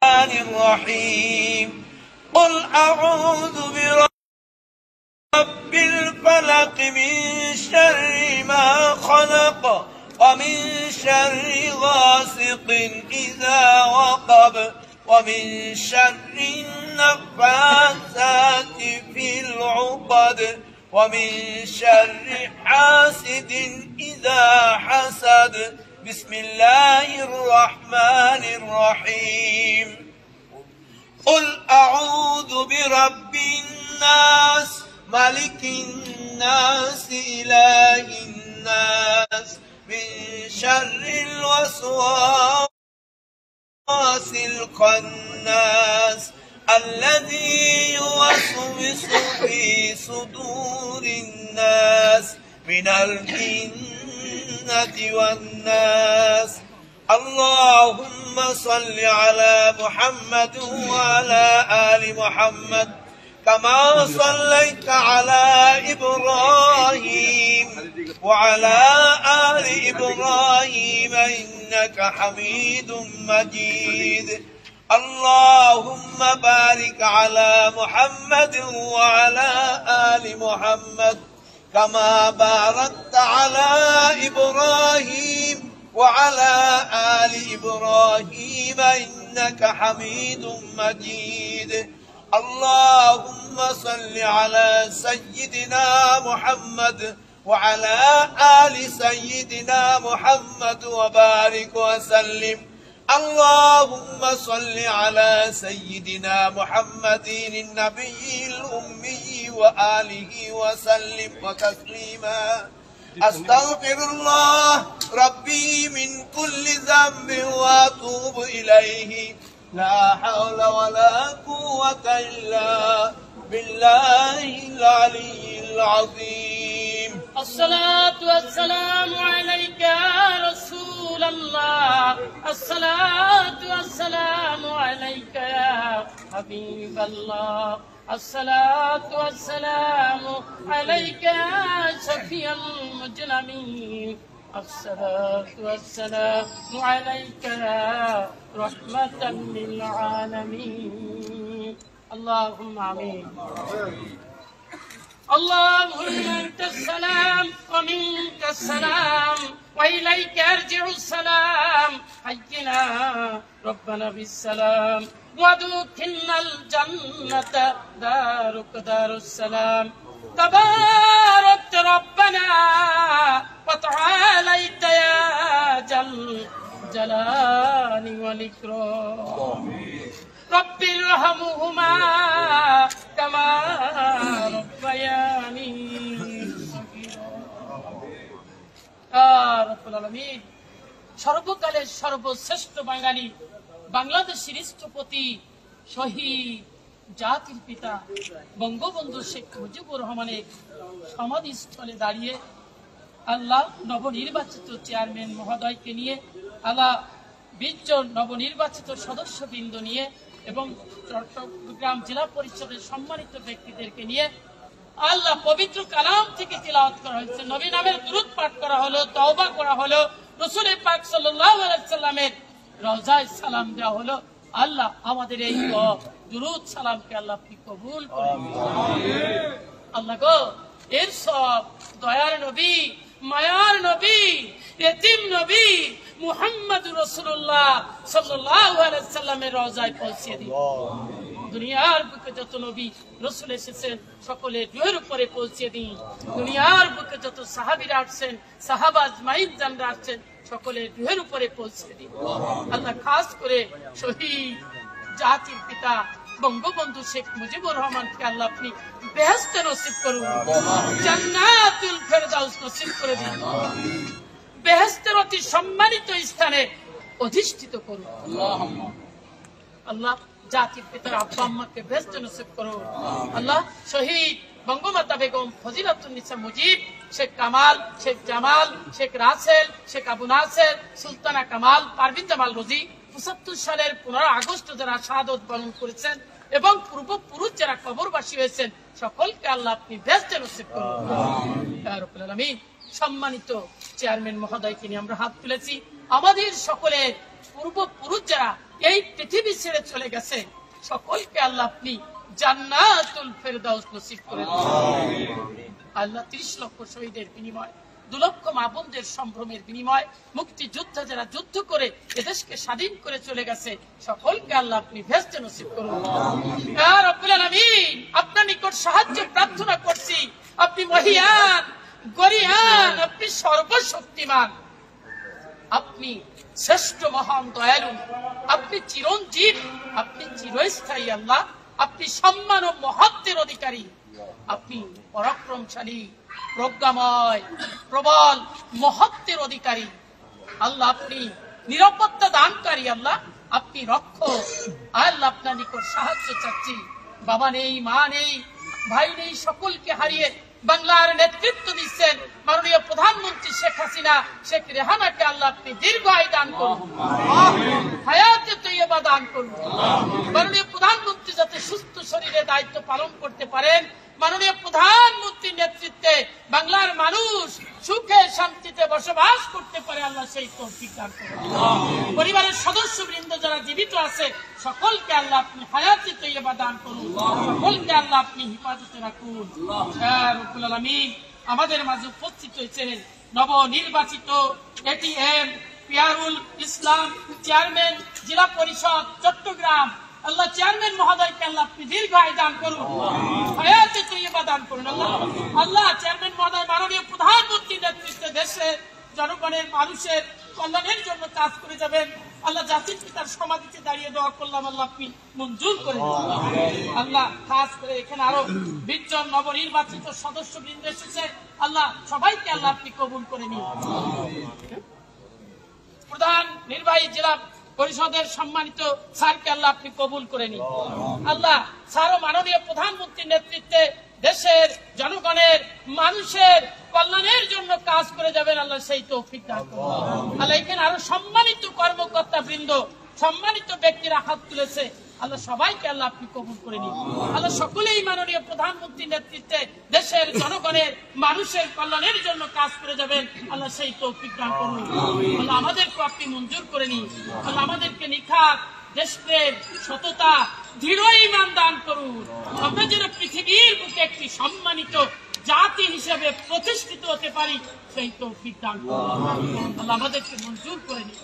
الرحيم قل أعوذ برب الفلق من شر ما خلق ومن شر غاسق إذا وقب ومن شر النفاثات في العقد ومن شر حاسد إذا حسد بسم الله الرحمن الرحيم قل أعوذ برب الناس ملك الناس إله الناس من شر الوسواس الخناس الذي يوسوس في صدور الناس من الجنة والناس اللهم صل على محمد وعلى آل محمد كما صليت على إبراهيم وعلى آل إبراهيم إنك حميد مجيد اللهم بارك على محمد وعلى آل محمد كما باركت على إبراهيم وعلى آل إبراهيم إنك حميد مجيد اللهم صل على سيدنا محمد وعلى آل سيدنا محمد وبارك وسلم اللهم صل على سيدنا محمد النبي الأمي وآله وسلم وتسليما أستغفر الله ربي من كل ذنب وأتوب إليه لا حول ولا قوة إلا بالله العلي العظيم الصلاة والسلام عليك يا رسول الله الصلاة والسلام عليك يا حبيب الله الصلاة والسلام عليك يا شفيع المجرمين الصلاة والسلام عليك يا رحمة للعالمين اللهم آمين اللهم أنت السلام ومنك السلام وإليك يرجع السلام حينا ربنا بالسلام وادخلنا الجنة دارك دار السلام تبارك ربنا وتعاليت يا جلال والإكرام رب ارحمهما كما ربياني صغيرا رب العالمين সর্বকালের সর্বশ্রেষ্ঠ বাঙালি বাংলাদেশের স্থপতি শহীদ জাতির পিতা বঙ্গবন্ধু শেখ মুজিবুর রহমানের সমাধিস্থলে দাঁড়িয়ে আল্লাহ নবনির্বাচিত চেয়ারম্যান মহোদয়কে নিয়ে আল্লাহ 20 জন নবনির্বাচিত সদস্যবৃন্দ নিয়ে এবং চট্টগ্রাম জেলা পরিষদের সম্মানিত ব্যক্তিদেরকে নিয়ে আল্লাহ পবিত্র কালাম থেকে তিলাওয়াত করা হয়েছে নবী নামের দুরূদ পাঠ করা হলো তওবা করা হলো রাসূল পাক সাল্লাল্লাহু আলাইহি সাল্লামের রওজায় সালাম দেওয়া হলো আল্লাহ আমাদের এই দুরূদ সালামকে আল্লাহ আপনি কবুল করুন আল্লাহ গো এর সব দয়ার নবী মায়ার নবী ইতিম নবী মুহাম্মদুর রাসূলুল্লাহ সাল্লাল্লাহু আলাইহি সাল্লামের রওজায় পৌঁছে দিন দুনিয়ার বুকে যত নবী রাসূল এসেছেন সকলে রূহের উপরে পৌঁছে দিন দুনিয়ার বুকে যত সাহাবীরা আসছেন সাহাবা আজমাইন জানরা আসছেন সকলে রূহের উপরে পৌঁছে দিন আল্লাহ খাস করে শহীদ জাতির পিতা বঙ্গবন্ধু শেখ মুজিবুর রহমানকে আল্লাহ আপনি বেহেশত নসিব করুন জান্নাতুল ফেরদাউস নসিব করে দিন বেহেশতের অতি সম্মানিত স্থানে অধিষ্ঠিত করুন আল্লাহ জাতির পিতার আব্বা আম্মাকে বেহেশত নসিব করুন আল্লাহ শহীদ বঙ্গমাতা বেগম ফজিলাতুন্নিসা মুজিব শেখ কামাল শেখ জামাল শেখ রাসেল শেখ আবু নাসের সুলতানা কামাল পারভিন জামাল রোজি ৭৫ সালের 15 আগস্ট যারা শাহাদত বরণ করেছেন এবং পূর্বপুরুষ যারা কবরবাসী হয়েছেন সকলকে আল্লাহ আপনি বেহেশত নসিব করুন ইয়া রাব্বুল আলামিন সম্মানিত চেয়ারম্যান মহোদয়কে নিয়ে আমরা হাত তুলেছি আমাদের সকলের পূর্বপুরুষ যারা এই পৃথিবী ছেড়ে চলে গেছে, সকলকে আল্লাহ আপনি জান্নাতুল ফেরদাউস নসিব করে দিন। আল্লাহ 30 লক্ষ শহীদের বিনিময়, 2 লক্ষ মা-বোনদের সম্ভ্রমের বিনিময়, মুক্তিযোদ্ধা যারা যুদ্ধ করে এদেশকে স্বাধীন করে চলে গেছে, সকলকে আল্লাহ আপনি ভেস্তে নসিব করুন। ইয়া রাব্বুল আলামিন, আপনার নিকট সাহায্য প্রার্থনা করছি। আপনি মহিয়ান, গরিয়ান, আপনি সর্বশক্তিমান, আপনি শ্রেষ্ঠ মহান দয়ালু, আপনি চিরঞ্জীব, আপনি চিরস্থায়ী আল্লাহ, আপনি সম্মান ও মহত্বের অধিকারী, আপনি পরাক্রমশালী, প্রজ্ঞাময়, প্রবল, মহত্বের অধিকারী আল্লাহ, আপনি নিরাপত্তা দানকারী আল্লাহ, আপনি রক্ষক আল্লাহ। আপনার নিকট সাহায্য চাচ্ছি। বাবা নেই, মা নেই, ভাই নেই, সকলকে হারিয়ে বাংলার নেতৃত্ব দিচ্ছেন মাননীয় প্রধানমন্ত্রী শেখ হাসিনা, শেখ রেহানাকে আল্লাহ আপনি দীর্ঘ আয়ু দান করুন, হায়াতে তৈয়বা দান করুন। মাননীয় প্রধানমন্ত্রী যাতে সুস্থ শরীরে দায়িত্ব পালন করতে পারেন, মাননীয় প্রধানমন্ত্রীর নেতৃত্বে বাংলার মানুষ সুখে শান্তিতে বসবাস করতে পারে, আল্লাহ সেই তৌফিক দান করুন। পরিবারের সদস্যবৃন্দ যারা জীবিত আছে সকলকে আল্লাহ আপনি হায়াতে তৈয়বা দান করুন, সকলকে আল্লাহ আপনি হেফাজতে রাখুন। ইয়া রাব্বুল আলামিন, আমাদের মাঝে উপস্থিত হয়েছেন নবনির্বাচিত এটিএম পিয়ারুল ইসলাম চেয়ারম্যান জেলা পরিষদ চট্টগ্রাম, আল্লাহ চেয়ারম্যান মহোদয়কে আল্লাহ আপনি দীর্ঘ আয়ু দান করুন, হায়াতে তৈয়বা দান করুন। আল্লাহ চেয়ারম্যান মহোদয় মাননীয় প্রধানমন্ত্রীর নেতৃত্বে দেশে জনগণের মানুষের কল্যাণের জন্য কাজ করে যাবেন। আল্লাহ জাতির পিতার সমাধিতে দাঁড়িয়ে দোয়া করলাম, আল্লাহ আপনি মঞ্জুর করে আল্লাহ। খাস করে এখানে আরো 20 জন নবনির্বাচিত সদস্যবৃন্দ এসেছে, আল্লাহ সবাইকে আল্লাহ আপনি কবুল করে নিন। প্রধান নির্বাহী জেলা পরিষদের সম্মানিত স্যারকে আল্লাহ আপনি কবুল করে নিন। আল্লাহ স্যারও মাননীয় প্রধানমন্ত্রীর নেতৃত্বে দেশের জনগণের মানুষের কল্যাণের জন্য কাজ করে যাবেন, আল্লাহ সেই তৌফিক দান করুন। আল্লাহ এখানে আরো সম্মানিত কর্মকর্তা বৃন্দ, সম্মানিত ব্যক্তিরা হাত তুলেছে, আল্লাহ সবাইকে আল্লাহ আপনি কবুল করে নিন। আল্লাহ সকলেই মাননীয় প্রধানমন্ত্রীর নেতৃত্বে দেশের জনগণের মানুষের কল্যাণের জন্য কাজ করে যাবেন, আল্লাহ সেই তৌফিক দান করুন। আল্লাহ আমাদেরকে আপনি মঞ্জুর করে নিন। আল্লাহ আমাদেরকে নিখাত দেশপ্রেম, সততা, দৃঢ় ঈমান দান করুন। আমরা যেন পৃথিবীর বুকে একটি সম্মানিত জাতি হিসেবে প্রতিষ্ঠিত হতে পারি, সেই তৌফিক দান করুন। আল্লাহ আমাদেরকে মঞ্জুর করে নিন।